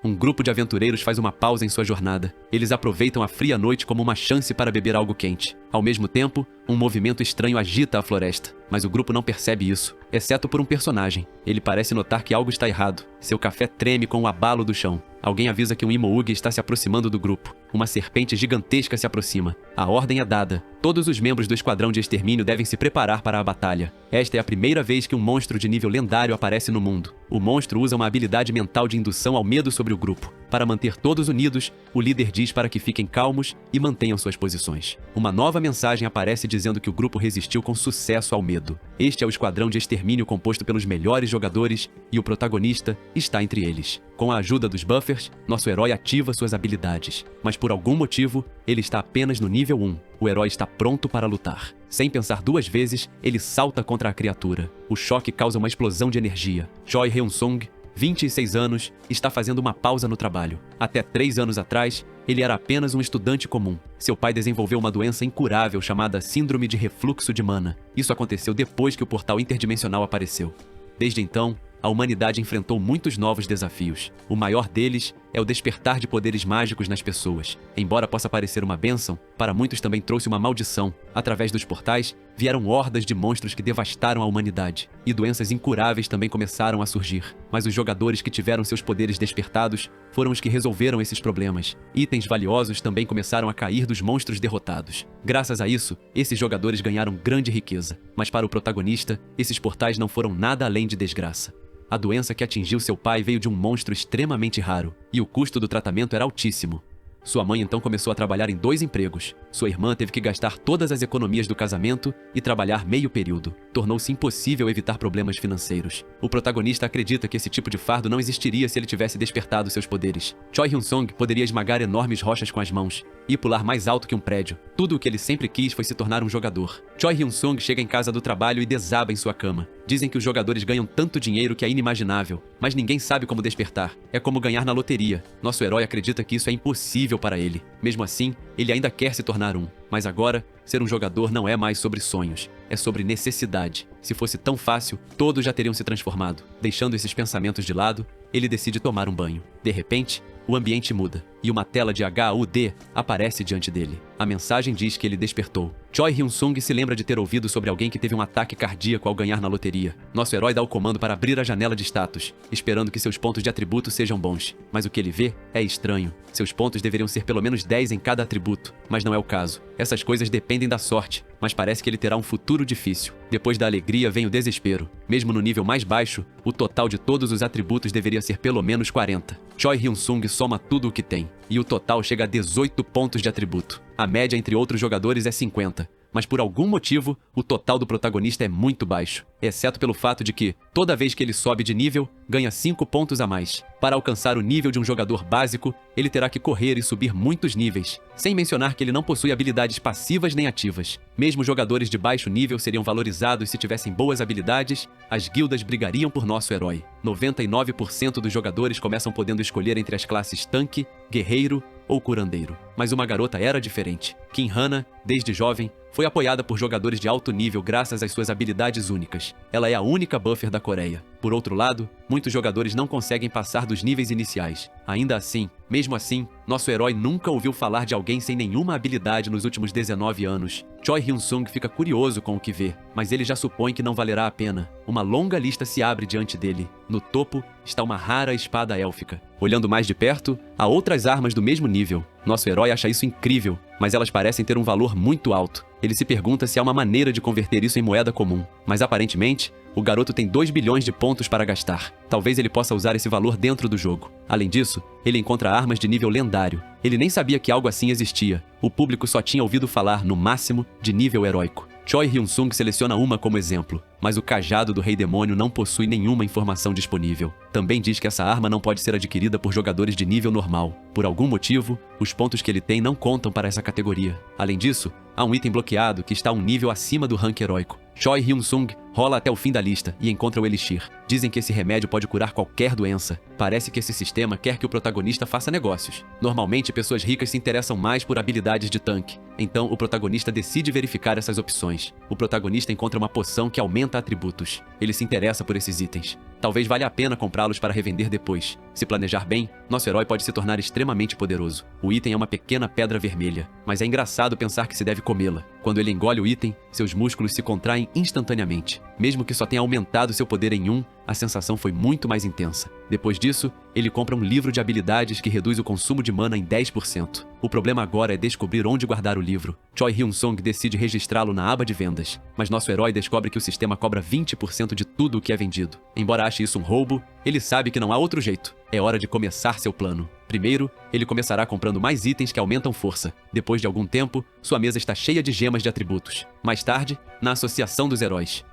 Um grupo de aventureiros faz uma pausa em sua jornada. Eles aproveitam a fria noite como uma chance para beber algo quente. Ao mesmo tempo, um movimento estranho agita a floresta, mas o grupo não percebe isso, exceto por um personagem. Ele parece notar que algo está errado. Seu café treme com o abalo do chão. Alguém avisa que um Imoug está se aproximando do grupo. Uma serpente gigantesca se aproxima. A ordem é dada. Todos os membros do esquadrão de extermínio devem se preparar para a batalha. Esta é a primeira vez que um monstro de nível lendário aparece no mundo. O monstro usa uma habilidade mental de indução ao medo sobre o grupo. Para manter todos unidos, o líder diz para que fiquem calmos e mantenham suas posições. Uma nova mensagem aparece dizendo que o grupo resistiu com sucesso ao medo. Este é o esquadrão de extermínio composto pelos melhores jogadores e o protagonista está entre eles. Com a ajuda dos buffers, nosso herói ativa suas habilidades, mas por algum motivo, ele está apenas no nível 1. O herói está pronto para lutar. Sem pensar duas vezes, ele salta contra a criatura. O choque causa uma explosão de energia. Choi Hyun-sung, 26 anos, está fazendo uma pausa no trabalho. Até 3 anos atrás, ele era apenas um estudante comum. Seu pai desenvolveu uma doença incurável chamada Síndrome de Refluxo de Mana. Isso aconteceu depois que o portal interdimensional apareceu. Desde então, a humanidade enfrentou muitos novos desafios. O maior deles é o despertar de poderes mágicos nas pessoas. Embora possa parecer uma bênção, para muitos também trouxe uma maldição. Através dos portais, vieram hordas de monstros que devastaram a humanidade. E doenças incuráveis também começaram a surgir. Mas os jogadores que tiveram seus poderes despertados foram os que resolveram esses problemas. Itens valiosos também começaram a cair dos monstros derrotados. Graças a isso, esses jogadores ganharam grande riqueza. Mas para o protagonista, esses portais não foram nada além de desgraça. A doença que atingiu seu pai veio de um monstro extremamente raro, e o custo do tratamento era altíssimo. Sua mãe então começou a trabalhar em 2 empregos. Sua irmã teve que gastar todas as economias do casamento e trabalhar meio período. Tornou-se impossível evitar problemas financeiros. O protagonista acredita que esse tipo de fardo não existiria se ele tivesse despertado seus poderes. Choi Hyun-sung poderia esmagar enormes rochas com as mãos e pular mais alto que um prédio. Tudo o que ele sempre quis foi se tornar um jogador. Choi Hyun-sung chega em casa do trabalho e desaba em sua cama. Dizem que os jogadores ganham tanto dinheiro que é inimaginável, mas ninguém sabe como despertar. É como ganhar na loteria. Nosso herói acredita que isso é impossível para ele. Mesmo assim, ele ainda quer se tornar um. Mas agora, ser um jogador não é mais sobre sonhos, é sobre necessidade. Se fosse tão fácil, todos já teriam se transformado. Deixando esses pensamentos de lado, ele decide tomar um banho. De repente, o ambiente muda, e uma tela de HUD aparece diante dele. A mensagem diz que ele despertou. Choi Hyun-sung se lembra de ter ouvido sobre alguém que teve um ataque cardíaco ao ganhar na loteria. Nosso herói dá o comando para abrir a janela de status, esperando que seus pontos de atributo sejam bons. Mas o que ele vê é estranho. Seus pontos deveriam ser pelo menos 10 em cada atributo, mas não é o caso. Essas coisas dependem da sorte, mas parece que ele terá um futuro difícil. Depois da alegria vem o desespero. Mesmo no nível mais baixo, o total de todos os atributos deveria ser pelo menos 40. Choi Hyun-sung soma tudo o que tem, e o total chega a 18 pontos de atributo. A média entre outros jogadores é 50. Mas por algum motivo, o total do protagonista é muito baixo, exceto pelo fato de que, toda vez que ele sobe de nível, ganha 5 pontos a mais. Para alcançar o nível de um jogador básico, ele terá que correr e subir muitos níveis, sem mencionar que ele não possui habilidades passivas nem ativas. Mesmo jogadores de baixo nível seriam valorizados se tivessem boas habilidades, as guildas brigariam por nosso herói. 99% dos jogadores começam podendo escolher entre as classes tanque, guerreiro ou curandeiro. Mas uma garota era diferente. Kim Hana, desde jovem, foi apoiada por jogadores de alto nível graças às suas habilidades únicas. Ela é a única buffer da Coreia. Por outro lado, muitos jogadores não conseguem passar dos níveis iniciais. Ainda assim, mesmo assim, nosso herói nunca ouviu falar de alguém sem nenhuma habilidade nos últimos 19 anos. Choi Hyun-sung fica curioso com o que vê, mas ele já supõe que não valerá a pena. Uma longa lista se abre diante dele. No topo está uma rara espada élfica. Olhando mais de perto, há outras armas do mesmo nível. Nosso herói acha isso incrível, mas elas parecem ter um valor muito alto. Ele se pergunta se há uma maneira de converter isso em moeda comum, mas aparentemente, o garoto tem 2 bilhões de pontos para gastar. Talvez ele possa usar esse valor dentro do jogo. Além disso, ele encontra armas de nível lendário. Ele nem sabia que algo assim existia. O público só tinha ouvido falar, no máximo, de nível heróico. Choi Hyun-sung seleciona uma como exemplo, mas o cajado do Rei Demônio não possui nenhuma informação disponível. Também diz que essa arma não pode ser adquirida por jogadores de nível normal. Por algum motivo, os pontos que ele tem não contam para essa categoria. Além disso, há um item bloqueado que está um nível acima do rank heróico. Choi Hyun-sung rola até o fim da lista e encontra o Elixir. Dizem que esse remédio pode curar qualquer doença. Parece que esse sistema quer que o protagonista faça negócios. Normalmente, pessoas ricas se interessam mais por habilidades de tanque. Então, o protagonista decide verificar essas opções. O protagonista encontra uma poção que aumenta atributos. Ele se interessa por esses itens. Talvez valha a pena comprá-los para revender depois. Se planejar bem, nosso herói pode se tornar extremamente poderoso. O item é uma pequena pedra vermelha, mas é engraçado pensar que se deve comê-la. Quando ele engole o item, seus músculos se contraem instantaneamente. Mesmo que só tenha aumentado seu poder em 1, a sensação foi muito mais intensa. Depois disso, ele compra um livro de habilidades que reduz o consumo de mana em 10%. O problema agora é descobrir onde guardar o livro. Choi Hyun-sung decide registrá-lo na aba de vendas, mas nosso herói descobre que o sistema cobra 20% de tudo o que é vendido. Embora ache isso um roubo, ele sabe que não há outro jeito. É hora de começar seu plano. Primeiro, ele começará comprando mais itens que aumentam força. Depois de algum tempo, sua mesa está cheia de gemas de atributos. Mais tarde, na Associação dos Heróis.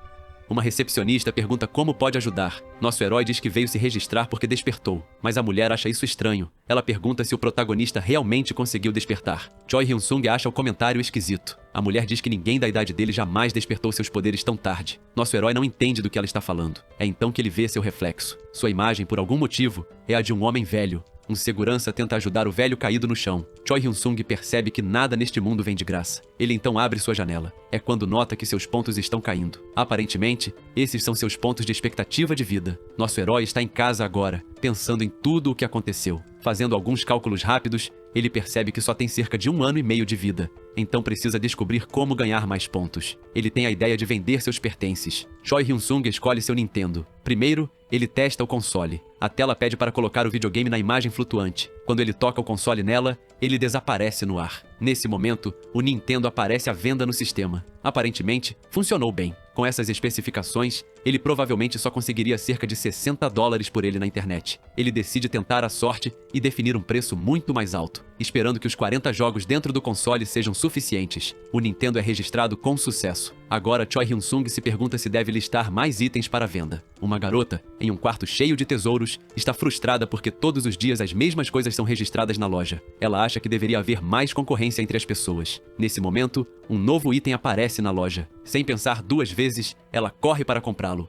Uma recepcionista pergunta como pode ajudar. Nosso herói diz que veio se registrar porque despertou, mas a mulher acha isso estranho. Ela pergunta se o protagonista realmente conseguiu despertar. Choi Hyun-sung acha o comentário esquisito. A mulher diz que ninguém da idade dele jamais despertou seus poderes tão tarde. Nosso herói não entende do que ela está falando. É então que ele vê seu reflexo. Sua imagem, por algum motivo, é a de um homem velho. Um segurança tenta ajudar o velho caído no chão. Choi Hyun-sung percebe que nada neste mundo vem de graça. Ele então abre sua janela. É quando nota que seus pontos estão caindo. Aparentemente, esses são seus pontos de expectativa de vida. Nosso herói está em casa agora, pensando em tudo o que aconteceu. Fazendo alguns cálculos rápidos, ele percebe que só tem cerca de 1 ano e meio de vida. Então precisa descobrir como ganhar mais pontos. Ele tem a ideia de vender seus pertences. Choi Hyun-sung escolhe seu Nintendo. Primeiro, ele testa o console. A tela pede para colocar o videogame na imagem flutuante. Quando ele toca o console nela, ele desaparece no ar. Nesse momento, o Nintendo aparece à venda no sistema. Aparentemente, funcionou bem. Com essas especificações, ele provavelmente só conseguiria cerca de $60 por ele na internet. Ele decide tentar a sorte e definir um preço muito mais alto, esperando que os 40 jogos dentro do console sejam suficientes. O Nintendo é registrado com sucesso. Agora, Choi Hyun-sung se pergunta se deve listar mais itens para venda. Uma garota, em um quarto cheio de tesouros, está frustrada porque todos os dias as mesmas coisas são registradas na loja. Ela acha que deveria haver mais concorrência entre as pessoas. Nesse momento, um novo item aparece na loja. Sem pensar 2 vezes, ela corre para comprá-lo.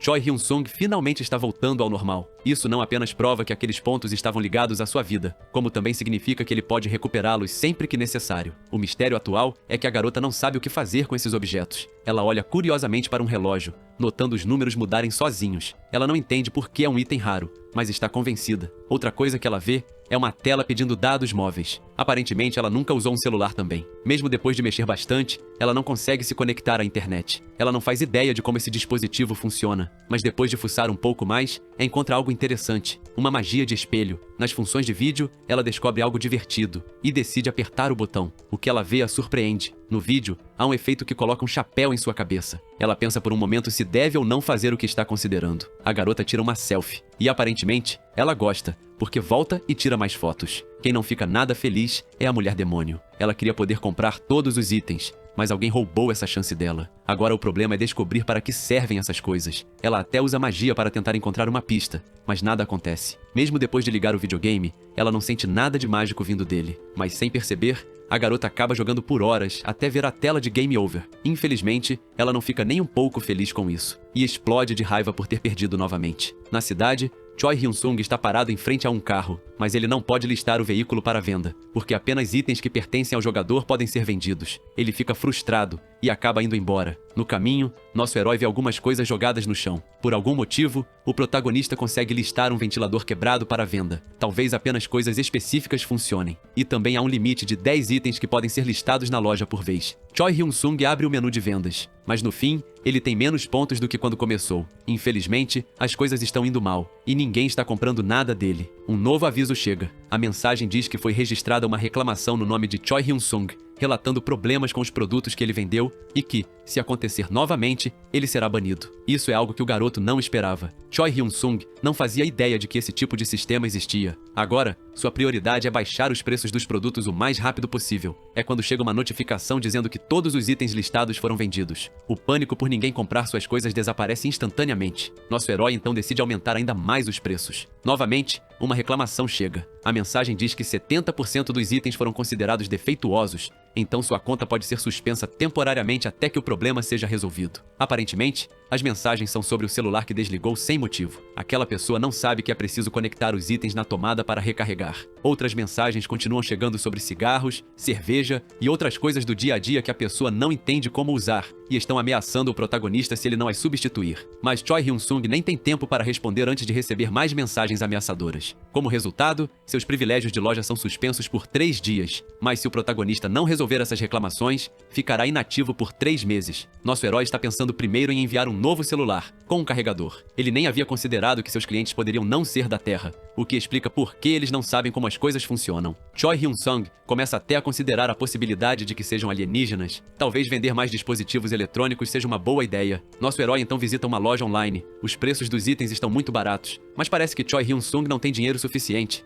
Choi Hyun-sung finalmente está voltando ao normal. Isso não apenas prova que aqueles pontos estavam ligados à sua vida, como também significa que ele pode recuperá-los sempre que necessário. O mistério atual é que a garota não sabe o que fazer com esses objetos. Ela olha curiosamente para um relógio, notando os números mudarem sozinhos. Ela não entende por que é um item raro, mas está convencida. Outra coisa que ela vê é uma tela pedindo dados móveis. Aparentemente, ela nunca usou um celular também. Mesmo depois de mexer bastante, ela não consegue se conectar à internet. Ela não faz ideia de como esse dispositivo funciona, mas depois de fuçar um pouco mais, encontra algo interessante, uma magia de espelho. Nas funções de vídeo, ela descobre algo divertido e decide apertar o botão. O que ela vê a surpreende. No vídeo, há um efeito que coloca um chapéu em sua cabeça. Ela pensa por um momento se deve ou não fazer o que está considerando. A garota tira uma selfie e, aparentemente, ela gosta, porque volta e tira mais fotos. Quem não fica nada feliz é a mulher demônio. Ela queria poder comprar todos os itens, mas alguém roubou essa chance dela. Agora o problema é descobrir para que servem essas coisas. Ela até usa magia para tentar encontrar uma pista, mas nada acontece. Mesmo depois de ligar o videogame, ela não sente nada de mágico vindo dele. Mas sem perceber, a garota acaba jogando por horas até ver a tela de Game Over. Infelizmente, ela não fica nem um pouco feliz com isso e explode de raiva por ter perdido novamente. Na cidade, Choi Hyun-sung está parado em frente a um carro, mas ele não pode listar o veículo para venda, porque apenas itens que pertencem ao jogador podem ser vendidos. Ele fica frustrado e acaba indo embora. No caminho, nosso herói vê algumas coisas jogadas no chão. Por algum motivo, o protagonista consegue listar um ventilador quebrado para venda. Talvez apenas coisas específicas funcionem. E também há um limite de 10 itens que podem ser listados na loja por vez. Choi Hyun-sung abre o menu de vendas, mas no fim, ele tem menos pontos do que quando começou. Infelizmente, as coisas estão indo mal e ninguém está comprando nada dele. Um novo aviso chega. A mensagem diz que foi registrada uma reclamação no nome de Choi Hyun-sung, relatando problemas com os produtos que ele vendeu e que, se acontecer novamente, ele será banido. Isso é algo que o garoto não esperava. Choi Hyun-sung não fazia ideia de que esse tipo de sistema existia. Agora, sua prioridade é baixar os preços dos produtos o mais rápido possível. É quando chega uma notificação dizendo que todos os itens listados foram vendidos. O pânico por ninguém comprar suas coisas desaparece instantaneamente. Nosso herói então decide aumentar ainda mais os preços. Novamente, uma reclamação chega. A mensagem diz que 70% dos itens foram considerados defeituosos, então sua conta pode ser suspensa temporariamente até que o problema seja resolvido. Aparentemente, as mensagens são sobre o celular que desligou sem motivo. Aquela pessoa não sabe que é preciso conectar os itens na tomada para recarregar. Outras mensagens continuam chegando sobre cigarros, cerveja e outras coisas do dia a dia que a pessoa não entende como usar e estão ameaçando o protagonista se ele não as substituir. Mas Choi Hyun-sung nem tem tempo para responder antes de receber mais mensagens ameaçadoras. Como resultado, seus privilégios de loja são suspensos por 3 dias, mas se o protagonista não resolver essas reclamações, ficará inativo por 3 meses. Nosso herói está pensando primeiro em enviar um novo celular, com um carregador. Ele nem havia considerado que seus clientes poderiam não ser da Terra, o que explica por que eles não sabem como as coisas funcionam. Choi Hyun-sung começa até a considerar a possibilidade de que sejam alienígenas. Talvez vender mais dispositivos eletrônicos seja uma boa ideia. Nosso herói então visita uma loja online. Os preços dos itens estão muito baratos, mas parece que Choi Hyun-sung não tem dinheiro suficiente.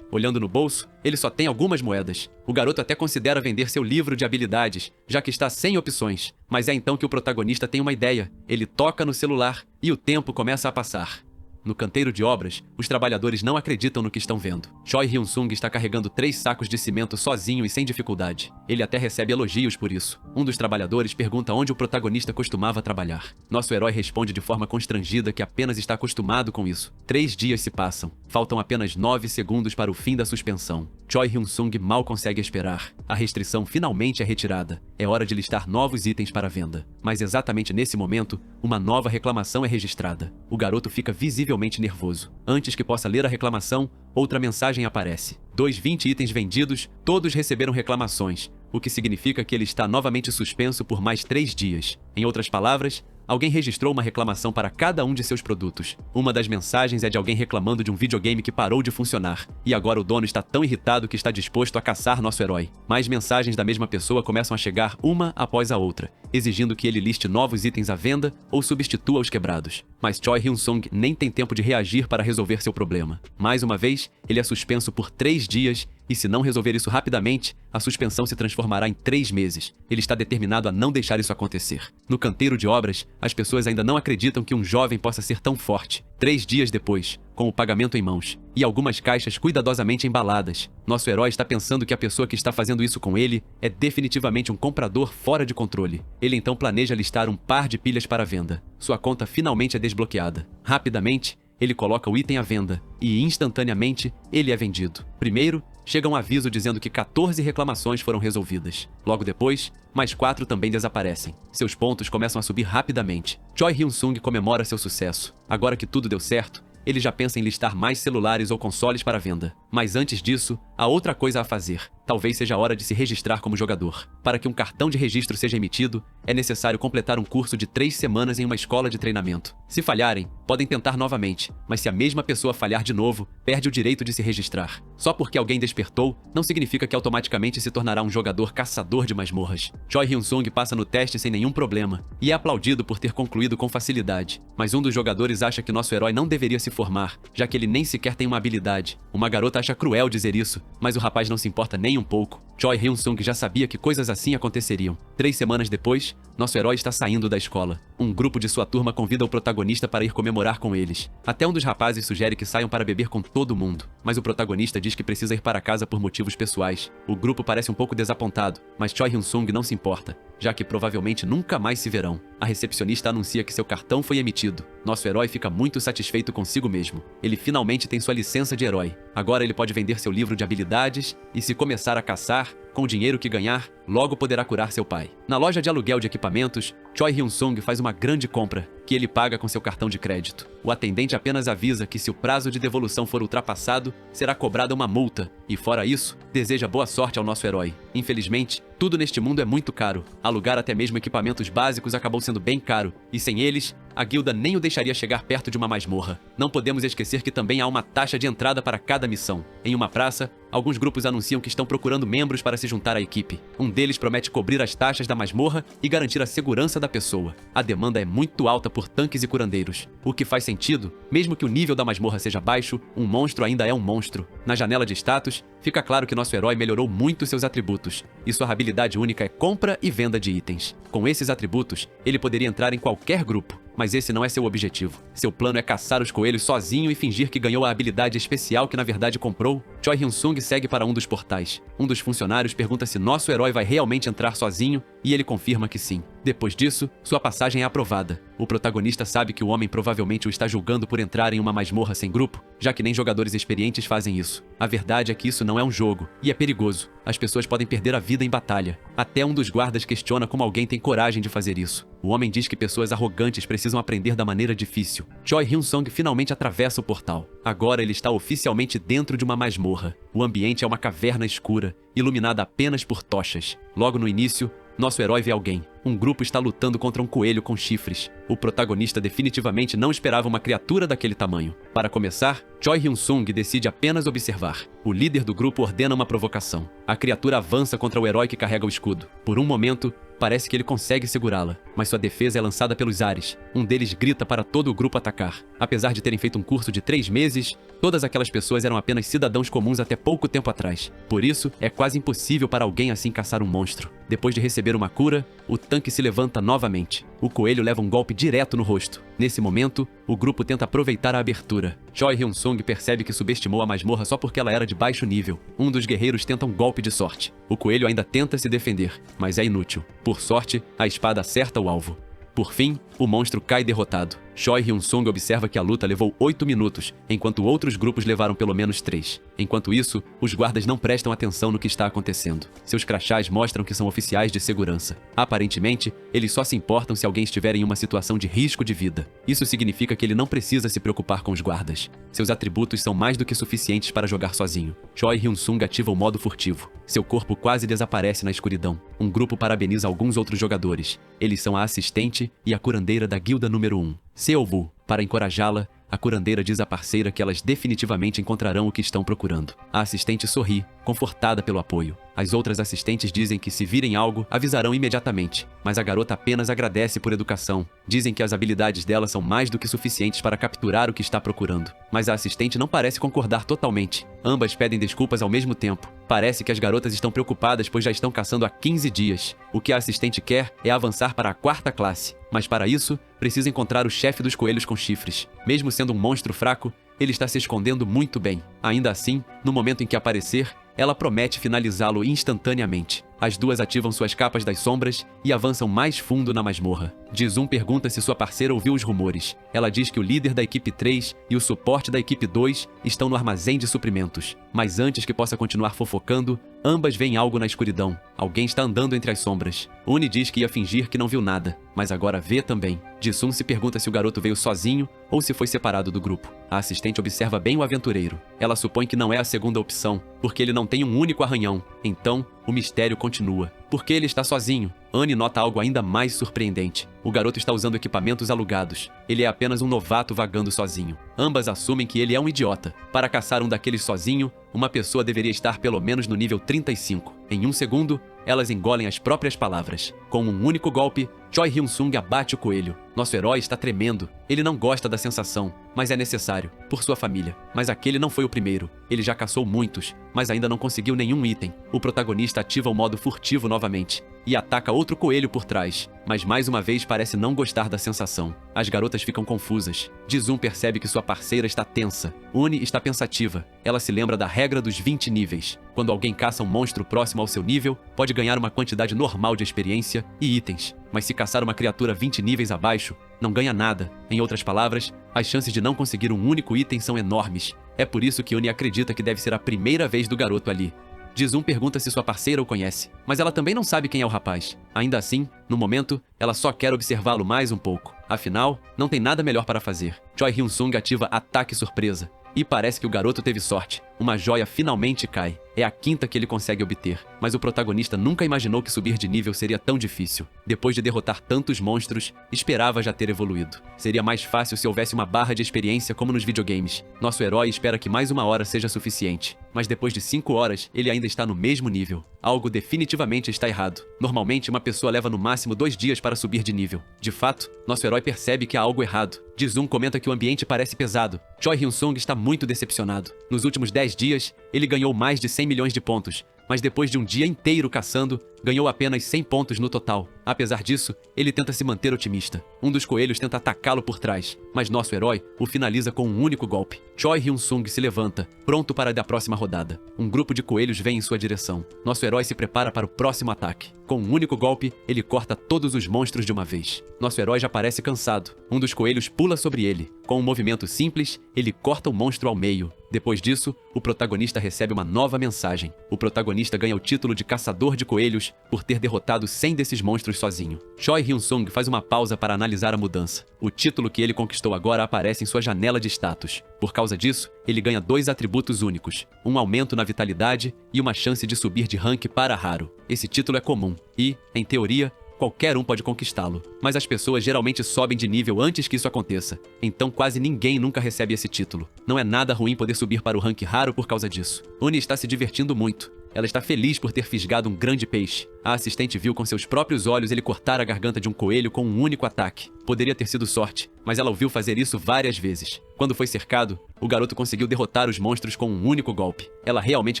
Olhando no bolso, ele só tem algumas moedas. O garoto até considera vender seu livro de habilidades, já que está sem opções. Mas é então que o protagonista tem uma ideia. Ele toca no celular e o tempo começa a passar. No canteiro de obras, os trabalhadores não acreditam no que estão vendo. Choi Hyun-sung está carregando 3 sacos de cimento sozinho e sem dificuldade. Ele até recebe elogios por isso. Um dos trabalhadores pergunta onde o protagonista costumava trabalhar. Nosso herói responde de forma constrangida que apenas está acostumado com isso. 3 dias se passam. Faltam apenas 9 segundos para o fim da suspensão. Choi Hyun-sung mal consegue esperar. A restrição finalmente é retirada. É hora de listar novos itens para venda. Mas exatamente nesse momento, uma nova reclamação é registrada. O garoto fica visivelmente nervoso. Antes que possa ler a reclamação, outra mensagem aparece. Dos 20 itens vendidos, todos receberam reclamações, o que significa que ele está novamente suspenso por mais 3 dias. Em outras palavras, alguém registrou uma reclamação para cada um de seus produtos. Uma das mensagens é de alguém reclamando de um videogame que parou de funcionar, e agora o dono está tão irritado que está disposto a caçar nosso herói. Mais mensagens da mesma pessoa começam a chegar uma após a outra, exigindo que ele liste novos itens à venda ou substitua os quebrados. Mas Choi Hyun-sung nem tem tempo de reagir para resolver seu problema. Mais uma vez, ele é suspenso por 3 dias e se não resolver isso rapidamente, a suspensão se transformará em 3 meses. Ele está determinado a não deixar isso acontecer. No canteiro de obras, as pessoas ainda não acreditam que um jovem possa ser tão forte. 3 dias depois, com o pagamento em mãos e algumas caixas cuidadosamente embaladas, nosso herói está pensando que a pessoa que está fazendo isso com ele é definitivamente um comprador fora de controle. Ele então planeja listar um par de pilhas para venda. Sua conta finalmente é desbloqueada. Rapidamente, ele coloca o item à venda e, instantaneamente, ele é vendido. Primeiro, chega um aviso dizendo que 14 reclamações foram resolvidas. Logo depois, mais 4 também desaparecem. Seus pontos começam a subir rapidamente. Choi Hyun-sung comemora seu sucesso. Agora que tudo deu certo, ele já pensa em listar mais celulares ou consoles para venda. Mas antes disso, há outra coisa a fazer. Talvez seja a hora de se registrar como jogador. Para que um cartão de registro seja emitido, é necessário completar um curso de 3 semanas em uma escola de treinamento. Se falharem, podem tentar novamente, mas se a mesma pessoa falhar de novo, perde o direito de se registrar. Só porque alguém despertou, não significa que automaticamente se tornará um jogador caçador de masmorras. Choi Hyun-sung passa no teste sem nenhum problema, e é aplaudido por ter concluído com facilidade. Mas um dos jogadores acha que nosso herói não deveria se formar, já que ele nem sequer tem uma habilidade. Uma garota acha cruel dizer isso, mas o rapaz não se importa nem um pouco. Choi Hyun-sung já sabia que coisas assim aconteceriam. 3 semanas depois, nosso herói está saindo da escola. Um grupo de sua turma convida o protagonista para ir comemorar com eles. Até um dos rapazes sugere que saiam para beber com todo mundo, mas o protagonista diz que precisa ir para casa por motivos pessoais. O grupo parece um pouco desapontado, mas Choi Hyun-sung não se importa, já que provavelmente nunca mais se verão. A recepcionista anuncia que seu cartão foi emitido. Nosso herói fica muito satisfeito consigo mesmo. Ele finalmente tem sua licença de herói. Agora ele pode vender seu livro de habilidades e, se começar a caçar, com o dinheiro que ganhar, logo poderá curar seu pai. Na loja de aluguel de equipamentos, Choi Hyun-sung faz uma grande compra, que ele paga com seu cartão de crédito. O atendente apenas avisa que se o prazo de devolução for ultrapassado, será cobrada uma multa, e fora isso, deseja boa sorte ao nosso herói. Infelizmente, tudo neste mundo é muito caro. Alugar até mesmo equipamentos básicos acabou sendo bem caro, e sem eles, a guilda nem o deixaria chegar perto de uma masmorra. Não podemos esquecer que também há uma taxa de entrada para cada missão. Em uma praça, alguns grupos anunciam que estão procurando membros para se juntar à equipe. Um deles promete cobrir as taxas da masmorra e garantir a segurança da pessoa. A demanda é muito alta por tanques e curandeiros, o que faz sentido. Mesmo que o nível da masmorra seja baixo, um monstro ainda é um monstro. Na janela de status, fica claro que nosso herói melhorou muito seus atributos, e sua habilidade única é compra e venda de itens. Com esses atributos, ele poderia entrar em qualquer grupo. Mas esse não é seu objetivo. Seu plano é caçar os coelhos sozinho e fingir que ganhou a habilidade especial que na verdade comprou. Choi Hyun-sung segue para um dos portais. Um dos funcionários pergunta se nosso herói vai realmente entrar sozinho e ele confirma que sim. Depois disso, sua passagem é aprovada. O protagonista sabe que o homem provavelmente o está julgando por entrar em uma masmorra sem grupo, já que nem jogadores experientes fazem isso. A verdade é que isso não é um jogo, e é perigoso. As pessoas podem perder a vida em batalha. Até um dos guardas questiona como alguém tem coragem de fazer isso. O homem diz que pessoas arrogantes precisam aprender da maneira difícil. Choi Hyun-sung finalmente atravessa o portal. Agora ele está oficialmente dentro de uma masmorra. O ambiente é uma caverna escura, iluminada apenas por tochas. Logo no início, nosso herói vê alguém. Um grupo está lutando contra um coelho com chifres. O protagonista definitivamente não esperava uma criatura daquele tamanho. Para começar, Choi Hyun-sung decide apenas observar. O líder do grupo ordena uma provocação. A criatura avança contra o herói que carrega o escudo. Por um momento, parece que ele consegue segurá-la, mas sua defesa é lançada pelos ares. Um deles grita para todo o grupo atacar. Apesar de terem feito um curso de 3 meses, todas aquelas pessoas eram apenas cidadãos comuns até pouco tempo atrás. Por isso, é quase impossível para alguém assim caçar um monstro. Depois de receber uma cura, o tanque se levanta novamente. O coelho leva um golpe direto no rosto. Nesse momento, o grupo tenta aproveitar a abertura. Choi Hyun-sung percebe que subestimou a masmorra só porque ela era de baixo nível. Um dos guerreiros tenta um golpe de sorte. O coelho ainda tenta se defender, mas é inútil. Por sorte, a espada acerta o alvo. Por fim, o monstro cai derrotado. Choi Hyun-sung observa que a luta levou 8 minutos, enquanto outros grupos levaram pelo menos 3. Enquanto isso, os guardas não prestam atenção no que está acontecendo. Seus crachás mostram que são oficiais de segurança. Aparentemente, eles só se importam se alguém estiver em uma situação de risco de vida. Isso significa que ele não precisa se preocupar com os guardas. Seus atributos são mais do que suficientes para jogar sozinho. Choi Hyun-sung ativa o modo furtivo. Seu corpo quase desaparece na escuridão. Um grupo parabeniza alguns outros jogadores. Eles são a assistente e a curandeira da guilda número 1. Seo-woo. Para encorajá-la, a curandeira diz à parceira que elas definitivamente encontrarão o que estão procurando. A assistente sorri, confortada pelo apoio. As outras assistentes dizem que se virem algo, avisarão imediatamente. Mas a garota apenas agradece por educação. Dizem que as habilidades dela são mais do que suficientes para capturar o que está procurando. Mas a assistente não parece concordar totalmente. Ambas pedem desculpas ao mesmo tempo. Parece que as garotas estão preocupadas pois já estão caçando há 15 dias. O que a assistente quer é avançar para a 4ª classe. Mas para isso, precisa encontrar o chefe dos coelhos com chifres. Mesmo sendo um monstro fraco, ele está se escondendo muito bem. Ainda assim, no momento em que aparecer, ela promete finalizá-lo instantaneamente. As duas ativam suas capas das sombras e avançam mais fundo na masmorra. Ji-sung pergunta se sua parceira ouviu os rumores. Ela diz que o líder da equipe 3 e o suporte da equipe 2 estão no armazém de suprimentos. Mas antes que possa continuar fofocando, ambas veem algo na escuridão. Alguém está andando entre as sombras. Uni diz que ia fingir que não viu nada, mas agora vê também. Ji-sung se pergunta se o garoto veio sozinho ou se foi separado do grupo. A assistente observa bem o aventureiro. Ela supõe que não é a segunda opção, porque ele não tem um único arranhão. Então, o mistério continua. Por que ele está sozinho? Anne nota algo ainda mais surpreendente. O garoto está usando equipamentos alugados. Ele é apenas um novato vagando sozinho. Ambas assumem que ele é um idiota. Para caçar um daqueles sozinho, uma pessoa deveria estar pelo menos no nível 35. Em um segundo, elas engolem as próprias palavras. Com um único golpe, Choi Hyun-sung abate o coelho. Nosso herói está tremendo. Ele não gosta da sensação, mas é necessário, por sua família. Mas aquele não foi o primeiro. Ele já caçou muitos, mas ainda não conseguiu nenhum item. O protagonista ativa o modo furtivo novamente e ataca outro coelho por trás, mas mais uma vez parece não gostar da sensação. As garotas ficam confusas. Ji-sung percebe que sua parceira está tensa. Uni está pensativa. Ela se lembra da regra dos 20 níveis. Quando alguém caça um monstro próximo ao seu nível, pode ganhar uma quantidade normal de experiência e itens. Mas se caçar uma criatura 20 níveis abaixo, não ganha nada. Em outras palavras, as chances de não conseguir um único item são enormes. É por isso que Uni acredita que deve ser a primeira vez do garoto ali. Ji-sung pergunta se sua parceira o conhece, mas ela também não sabe quem é o rapaz. Ainda assim, no momento, ela só quer observá-lo mais um pouco. Afinal, não tem nada melhor para fazer. Choi Hyun-sung ativa ataque surpresa. E parece que o garoto teve sorte. Uma joia finalmente cai. É a 5ª que ele consegue obter. Mas o protagonista nunca imaginou que subir de nível seria tão difícil. Depois de derrotar tantos monstros, esperava já ter evoluído. Seria mais fácil se houvesse uma barra de experiência como nos videogames. Nosso herói espera que mais 1 hora seja suficiente. Mas depois de 5 horas, ele ainda está no mesmo nível. Algo definitivamente está errado. Normalmente, uma pessoa leva no máximo 2 dias para subir de nível. De fato, nosso herói percebe que há algo errado. Ji-sung comenta que o ambiente parece pesado. Choi Hyun-sung está muito decepcionado. Nos últimos 10 dias, ele ganhou mais de 100 milhões de pontos, mas depois de um dia inteiro caçando, ganhou apenas 100 pontos no total. Apesar disso, ele tenta se manter otimista. Um dos coelhos tenta atacá-lo por trás, mas nosso herói o finaliza com um único golpe. Choi Hyun-sung se levanta, pronto para a próxima rodada. Um grupo de coelhos vem em sua direção. Nosso herói se prepara para o próximo ataque. Com um único golpe, ele corta todos os monstros de uma vez. Nosso herói já parece cansado. Um dos coelhos pula sobre ele. Com um movimento simples, ele corta o monstro ao meio. Depois disso, o protagonista recebe uma nova mensagem. O protagonista ganha o título de caçador de coelhos por ter derrotado 100 desses monstros sozinho. Choi Hyun-sung faz uma pausa para analisar a mudança. O título que ele conquistou agora aparece em sua janela de status. Por causa disso, ele ganha 2 atributos únicos, um aumento na vitalidade e uma chance de subir de rank para raro. Esse título é comum e, em teoria, qualquer um pode conquistá-lo, mas as pessoas geralmente sobem de nível antes que isso aconteça, então quase ninguém nunca recebe esse título. Não é nada ruim poder subir para o rank raro por causa disso. Uni está se divertindo muito. Ela está feliz por ter fisgado um grande peixe. A assistente viu com seus próprios olhos ele cortar a garganta de um coelho com um único ataque. Poderia ter sido sorte, mas ela o viu fazer isso várias vezes. Quando foi cercado, o garoto conseguiu derrotar os monstros com um único golpe. Ela realmente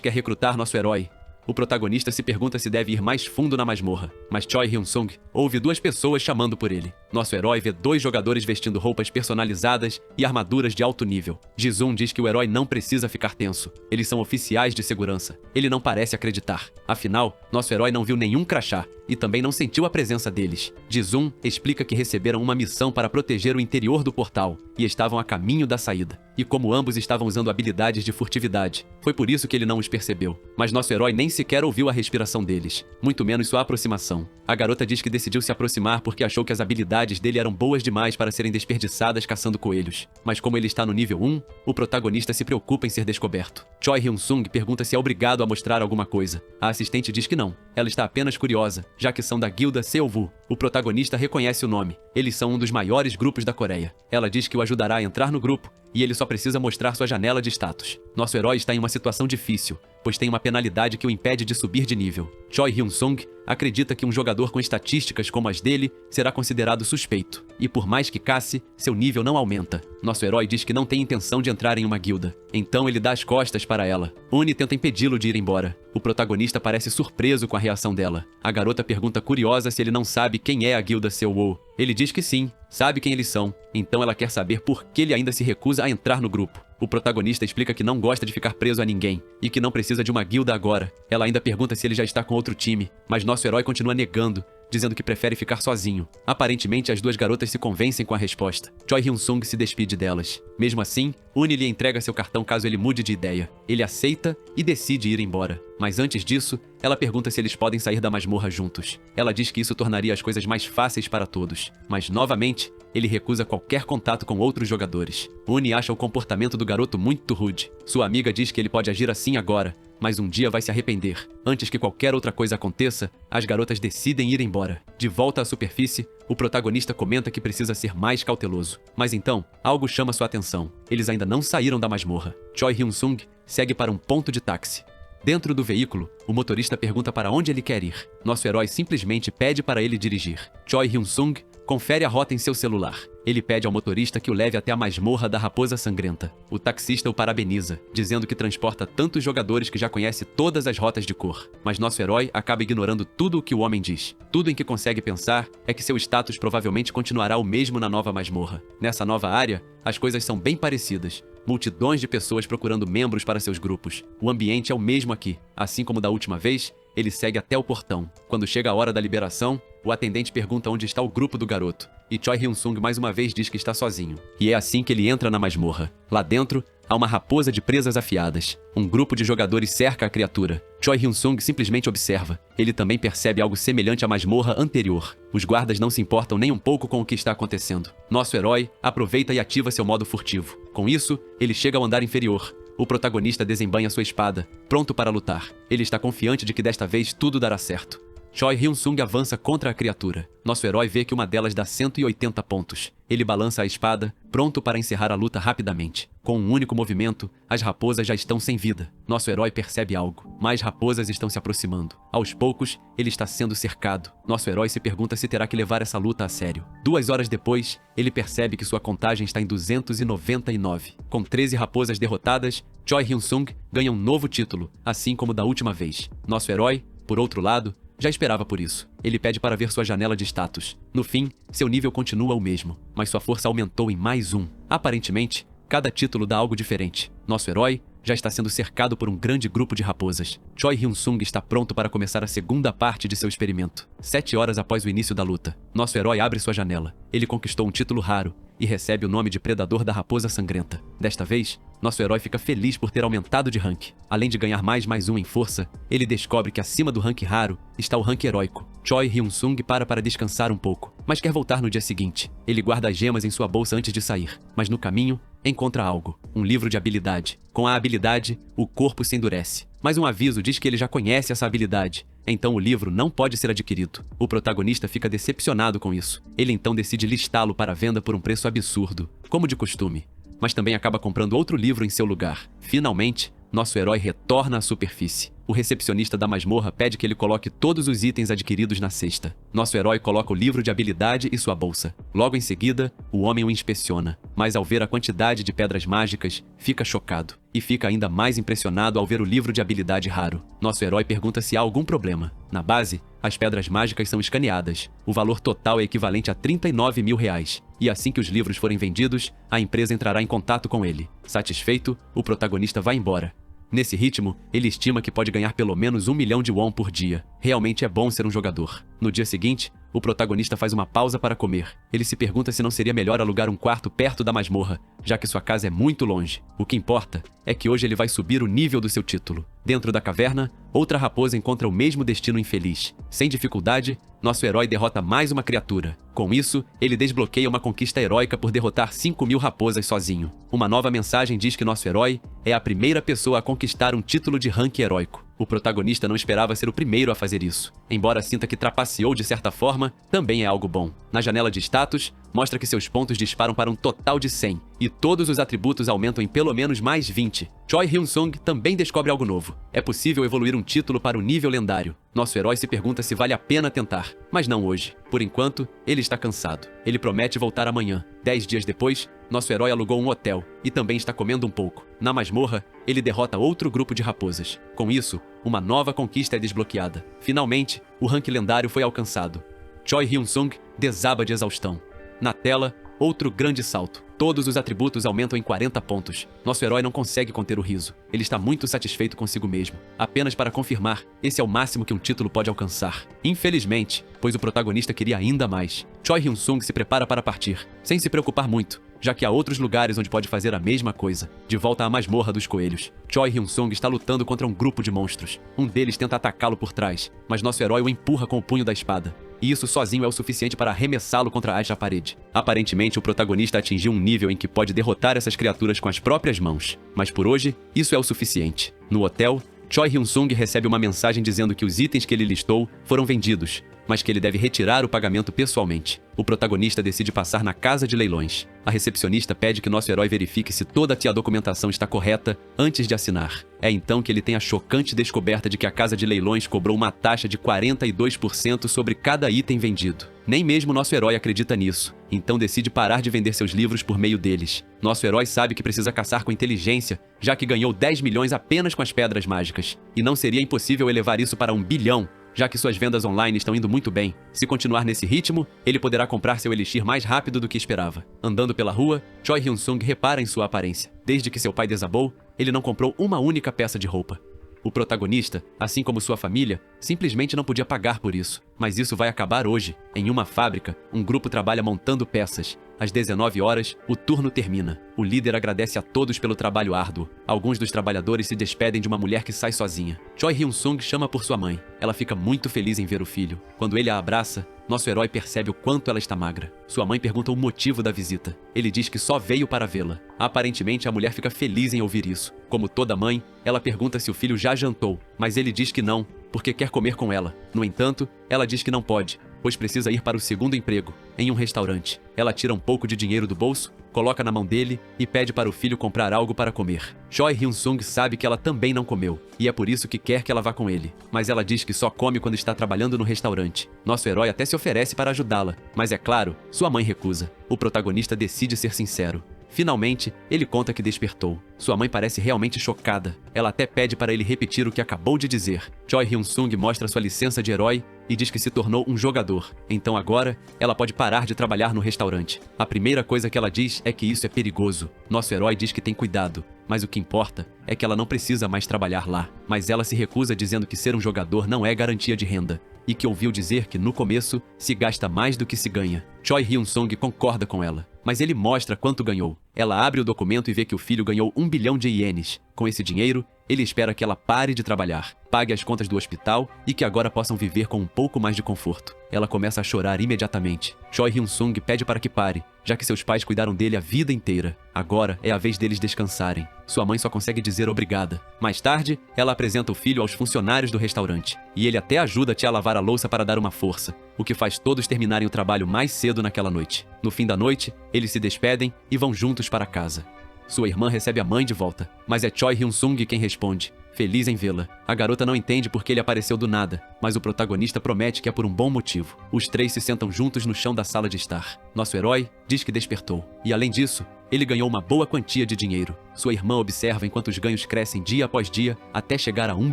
quer recrutar nosso herói. O protagonista se pergunta se deve ir mais fundo na masmorra, mas Choi Hyun-sung ouve 2 pessoas chamando por ele. Nosso herói vê 2 jogadores vestindo roupas personalizadas e armaduras de alto nível. Ji-sun diz que o herói não precisa ficar tenso. Eles são oficiais de segurança. Ele não parece acreditar. Afinal, nosso herói não viu nenhum crachá e também não sentiu a presença deles. Ji-sun explica que receberam uma missão para proteger o interior do portal e estavam a caminho da saída. E como ambos estavam usando habilidades de furtividade, foi por isso que ele não os percebeu. Mas nosso herói nem sequer ouviu a respiração deles, muito menos sua aproximação. A garota diz que decidiu se aproximar porque achou que as habilidades dele eram boas demais para serem desperdiçadas caçando coelhos. Mas como ele está no nível 1, o protagonista se preocupa em ser descoberto. Choi Hyun-sung pergunta se é obrigado a mostrar alguma coisa. A assistente diz que não. Ela está apenas curiosa, já que são da guilda Seovu. O protagonista reconhece o nome. Eles são um dos maiores grupos da Coreia. Ela diz que o ajudará a entrar no grupo e ele só precisa mostrar sua janela de status. Nosso herói está em uma situação difícil, pois tem uma penalidade que o impede de subir de nível. Choi Hyun-sung acredita que um jogador com estatísticas como as dele será considerado suspeito, e por mais que casse, seu nível não aumenta. Nosso herói diz que não tem intenção de entrar em uma guilda, então ele dá as costas para ela. Uni tenta impedi-lo de ir embora. O protagonista parece surpreso com a reação dela. A garota pergunta curiosa se ele não sabe quem é a guilda Seowu. Ele diz que sim, sabe quem eles são, então ela quer saber por que ele ainda se recusa a entrar no grupo. O protagonista explica que não gosta de ficar preso a ninguém e que não precisa de uma guilda agora. Ela ainda pergunta se ele já está com outro time, mas nosso herói continua negando, dizendo que prefere ficar sozinho. Aparentemente, as 2 garotas se convencem com a resposta. Choi Hyun-sung se despede delas. Mesmo assim, Uni lhe entrega seu cartão caso ele mude de ideia. Ele aceita e decide ir embora. Mas antes disso, ela pergunta se eles podem sair da masmorra juntos. Ela diz que isso tornaria as coisas mais fáceis para todos. Mas, novamente, ele recusa qualquer contato com outros jogadores. Uni acha o comportamento do garoto muito rude. Sua amiga diz que ele pode agir assim agora, mas um dia vai se arrepender. Antes que qualquer outra coisa aconteça, as garotas decidem ir embora. De volta à superfície, o protagonista comenta que precisa ser mais cauteloso. Mas então, algo chama sua atenção. Eles ainda não saíram da masmorra. Choi Hyun-sung segue para um ponto de táxi. Dentro do veículo, o motorista pergunta para onde ele quer ir. Nosso herói simplesmente pede para ele dirigir. Choi Hyun-sung confere a rota em seu celular. Ele pede ao motorista que o leve até a masmorra da Raposa Sangrenta. O taxista o parabeniza, dizendo que transporta tantos jogadores que já conhece todas as rotas de cor. Mas nosso herói acaba ignorando tudo o que o homem diz. Tudo em que consegue pensar é que seu status provavelmente continuará o mesmo na nova masmorra. Nessa nova área, as coisas são bem parecidas. Multidões de pessoas procurando membros para seus grupos. O ambiente é o mesmo aqui. Assim como da última vez, ele segue até o portão. Quando chega a hora da liberação, o atendente pergunta onde está o grupo do garoto. E Choi Hyun-sung mais uma vez diz que está sozinho. E é assim que ele entra na masmorra. Lá dentro, há uma raposa de presas afiadas. Um grupo de jogadores cerca a criatura. Choi Hyun-sung simplesmente observa. Ele também percebe algo semelhante à masmorra anterior. Os guardas não se importam nem um pouco com o que está acontecendo. Nosso herói aproveita e ativa seu modo furtivo. Com isso, ele chega ao andar inferior. O protagonista desembainha sua espada, pronto para lutar. Ele está confiante de que desta vez tudo dará certo. Choi Hyun-sung avança contra a criatura. Nosso herói vê que uma delas dá 180 pontos. Ele balança a espada, pronto para encerrar a luta rapidamente. Com um único movimento, as raposas já estão sem vida. Nosso herói percebe algo. Mais raposas estão se aproximando. Aos poucos, ele está sendo cercado. Nosso herói se pergunta se terá que levar essa luta a sério. 2 horas depois, ele percebe que sua contagem está em 299. Com 13 raposas derrotadas, Choi Hyun-sung ganha um novo título, assim como da última vez. Nosso herói, por outro lado, já esperava por isso. Ele pede para ver sua janela de status. No fim, seu nível continua o mesmo, mas sua força aumentou em mais um. Aparentemente, cada título dá algo diferente. Nosso herói já está sendo cercado por um grande grupo de raposas. Choi Hyun-sung está pronto para começar a segunda parte de seu experimento. 7 horas após o início da luta, nosso herói abre sua janela. Ele conquistou um título raro e recebe o nome de Predador da Raposa Sangrenta. Desta vez, nosso herói fica feliz por ter aumentado de rank. Além de ganhar mais um em força, ele descobre que acima do rank raro está o rank heróico. Choi Hyun-sung para descansar um pouco, mas quer voltar no dia seguinte. Ele guarda as gemas em sua bolsa antes de sair, mas no caminho, encontra algo, um livro de habilidade. Com a habilidade, o corpo se endurece. Mas um aviso diz que ele já conhece essa habilidade, então o livro não pode ser adquirido. O protagonista fica decepcionado com isso. Ele então decide listá-lo para venda por um preço absurdo, como de costume, mas também acaba comprando outro livro em seu lugar. Finalmente, nosso herói retorna à superfície. O recepcionista da masmorra pede que ele coloque todos os itens adquiridos na cesta. Nosso herói coloca o livro de habilidade e sua bolsa. Logo em seguida, o homem o inspeciona, mas ao ver a quantidade de pedras mágicas, fica chocado. E fica ainda mais impressionado ao ver o livro de habilidade raro. Nosso herói pergunta se há algum problema. Na base, as pedras mágicas são escaneadas. O valor total é equivalente a 39 mil reais. E assim que os livros forem vendidos, a empresa entrará em contato com ele. Satisfeito, o protagonista vai embora. Nesse ritmo, ele estima que pode ganhar pelo menos 1 milhão de won por dia. Realmente é bom ser um jogador. No dia seguinte, o protagonista faz uma pausa para comer. Ele se pergunta se não seria melhor alugar um quarto perto da masmorra, já que sua casa é muito longe. O que importa é que hoje ele vai subir o nível do seu título. Dentro da caverna, outra raposa encontra o mesmo destino infeliz. Sem dificuldade, nosso herói derrota mais uma criatura. Com isso, ele desbloqueia uma conquista heróica por derrotar 5.000 raposas sozinho. Uma nova mensagem diz que nosso herói é a primeira pessoa a conquistar um título de rank heróico. O protagonista não esperava ser o primeiro a fazer isso. Embora sinta que trapaceou de certa forma, também é algo bom. Na janela de status, mostra que seus pontos disparam para um total de 100, e todos os atributos aumentam em pelo menos mais 20. Choi Hyun-sung também descobre algo novo. É possível evoluir um título para o nível lendário. Nosso herói se pergunta se vale a pena tentar, mas não hoje. Por enquanto, ele está cansado. Ele promete voltar amanhã. 10 dias depois, nosso herói alugou um hotel e também está comendo um pouco. Na masmorra, ele derrota outro grupo de raposas. Com isso, uma nova conquista é desbloqueada. Finalmente, o rank lendário foi alcançado. Choi Hyun-sung desaba de exaustão. Na tela, outro grande salto. Todos os atributos aumentam em 40 pontos. Nosso herói não consegue conter o riso. Ele está muito satisfeito consigo mesmo. Apenas para confirmar, esse é o máximo que um título pode alcançar. Infelizmente, pois o protagonista queria ainda mais. Choi Hyun-sung se prepara para partir, sem se preocupar muito, já que há outros lugares onde pode fazer a mesma coisa. De volta à masmorra dos coelhos, Choi Hyun-sung está lutando contra um grupo de monstros. Um deles tenta atacá-lo por trás, mas nosso herói o empurra com o punho da espada. E isso sozinho é o suficiente para arremessá-lo contra a parede. Aparentemente, o protagonista atingiu um nível em que pode derrotar essas criaturas com as próprias mãos. Mas por hoje, isso é o suficiente. No hotel, Choi Hyun-sung recebe uma mensagem dizendo que os itens que ele listou foram vendidos, mas que ele deve retirar o pagamento pessoalmente. O protagonista decide passar na casa de leilões. A recepcionista pede que nosso herói verifique se toda a documentação está correta antes de assinar. É então que ele tem a chocante descoberta de que a casa de leilões cobrou uma taxa de 42% sobre cada item vendido. Nem mesmo nosso herói acredita nisso, então decide parar de vender seus livros por meio deles. Nosso herói sabe que precisa caçar com inteligência, já que ganhou 10 milhões apenas com as pedras mágicas. E não seria impossível elevar isso para 1 bilhão, já que suas vendas online estão indo muito bem. Se continuar nesse ritmo, ele poderá comprar seu elixir mais rápido do que esperava. Andando pela rua, Choi Hyun-sung repara em sua aparência. Desde que seu pai desabou, ele não comprou uma única peça de roupa. O protagonista, assim como sua família, simplesmente não podia pagar por isso. Mas isso vai acabar hoje. Em uma fábrica, um grupo trabalha montando peças. Às 19 horas, o turno termina. O líder agradece a todos pelo trabalho árduo. Alguns dos trabalhadores se despedem de uma mulher que sai sozinha. Choi Hyun-sung chama por sua mãe. Ela fica muito feliz em ver o filho. Quando ele a abraça, nosso herói percebe o quanto ela está magra. Sua mãe pergunta o motivo da visita. Ele diz que só veio para vê-la. Aparentemente, a mulher fica feliz em ouvir isso. Como toda mãe, ela pergunta se o filho já jantou, mas ele diz que não, porque quer comer com ela. No entanto, ela diz que não pode, pois precisa ir para o segundo emprego, em um restaurante. Ela tira um pouco de dinheiro do bolso, coloca na mão dele e pede para o filho comprar algo para comer. Choi Hyun-sung sabe que ela também não comeu, e é por isso que quer que ela vá com ele. Mas ela diz que só come quando está trabalhando no restaurante. Nosso herói até se oferece para ajudá-la, mas é claro, sua mãe recusa. O protagonista decide ser sincero. Finalmente, ele conta que despertou. Sua mãe parece realmente chocada. Ela até pede para ele repetir o que acabou de dizer. Choi Hyun-sung mostra sua licença de herói e diz que se tornou um jogador. Então agora, ela pode parar de trabalhar no restaurante. A primeira coisa que ela diz é que isso é perigoso. Nosso herói diz que tem cuidado, mas o que importa é que ela não precisa mais trabalhar lá. Mas ela se recusa dizendo que ser um jogador não é garantia de renda. E que ouviu dizer que no começo se gasta mais do que se ganha. Choi Hyun-sung concorda com ela, mas ele mostra quanto ganhou. Ela abre o documento e vê que o filho ganhou 1 bilhão de ienes. Com esse dinheiro, ele espera que ela pare de trabalhar, pague as contas do hospital e que agora possam viver com um pouco mais de conforto. Ela começa a chorar imediatamente. Choi Hyun-sung pede para que pare, já que seus pais cuidaram dele a vida inteira. Agora é a vez deles descansarem. Sua mãe só consegue dizer obrigada. Mais tarde, ela apresenta o filho aos funcionários do restaurante. E ele até ajuda a tia a lavar a louça para dar uma força, o que faz todos terminarem o trabalho mais cedo naquela noite. No fim da noite, eles se despedem e vão juntos para casa. Sua irmã recebe a mãe de volta, mas é Choi Hyun-sung quem responde, feliz em vê-la. A garota não entende porque ele apareceu do nada, mas o protagonista promete que é por um bom motivo. Os três se sentam juntos no chão da sala de estar. Nosso herói diz que despertou, e além disso, ele ganhou uma boa quantia de dinheiro. Sua irmã observa enquanto os ganhos crescem dia após dia até chegar a 1